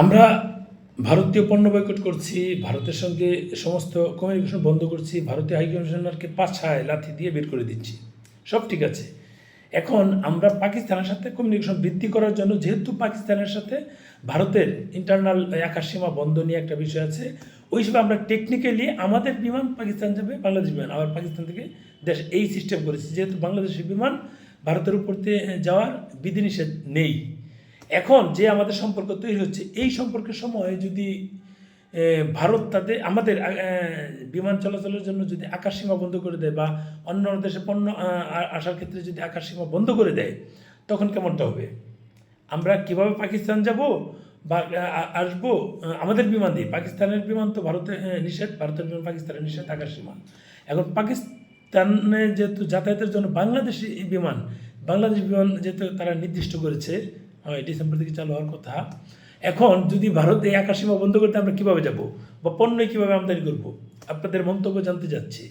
আমরা ভারতীয় পণ্য বয়কট করছি, ভারতের সঙ্গে সমস্ত কমিউনিকেশন বন্ধ করছি, ভারতীয় হাই কমিশনারকে পাছায় লাথি দিয়ে বের করে দিচ্ছি, সব ঠিক আছে। এখন আমরা পাকিস্তানের সাথে কমিউনিকেশন বৃদ্ধি করার জন্য, যেহেতু পাকিস্তানের সাথে ভারতের ইন্টারনাল আকাশসীমা বন্ধ নিয়ে একটা বিষয় আছে, ওই হিসেবে আমরা টেকনিক্যালি আমাদের বিমান পাকিস্তান যাবে, বাংলাদেশ বিমান আবার পাকিস্তান থেকে দেশ, এই সিস্টেম করেছি, যেহেতু বাংলাদেশের বিমান ভারতের উপর দিয়ে যাওয়ার বিধিনিষেধ নেই। এখন যে আমাদের সম্পর্ক তৈরি হচ্ছে, এই সম্পর্কের সময় যদি ভারত তাদের আমাদের বিমান চলাচলের জন্য যদি আকাশসীমা বন্ধ করে দেয়, বা অন্য দেশে পণ্য আসার ক্ষেত্রে যদি আকাশসীমা বন্ধ করে দেয়, তখন কেমনটা হবে? আমরা কিভাবে পাকিস্তান যাব বা আসবো আমাদের বিমান দিয়ে? পাকিস্তানের বিমান তো ভারতে নিষেধ, ভারতের বিমান পাকিস্তানের নিষেধ আকাশসীমা। এখন পাকিস্তানে যেহেতু যাতায়াতের জন্য বাংলাদেশি বিমান, বাংলাদেশ বিমান যেহেতু তারা নির্দিষ্ট করেছে ডিসেম্বর থেকে চালু হওয়ার কথা, এখন যদি ভারত এই আকাশসীমা বন্ধ করতে, আমরা কীভাবে যাব বা পণ্য কীভাবে আমদানি করবো? আপনাদের মন্তব্য জানতে চাচ্ছি।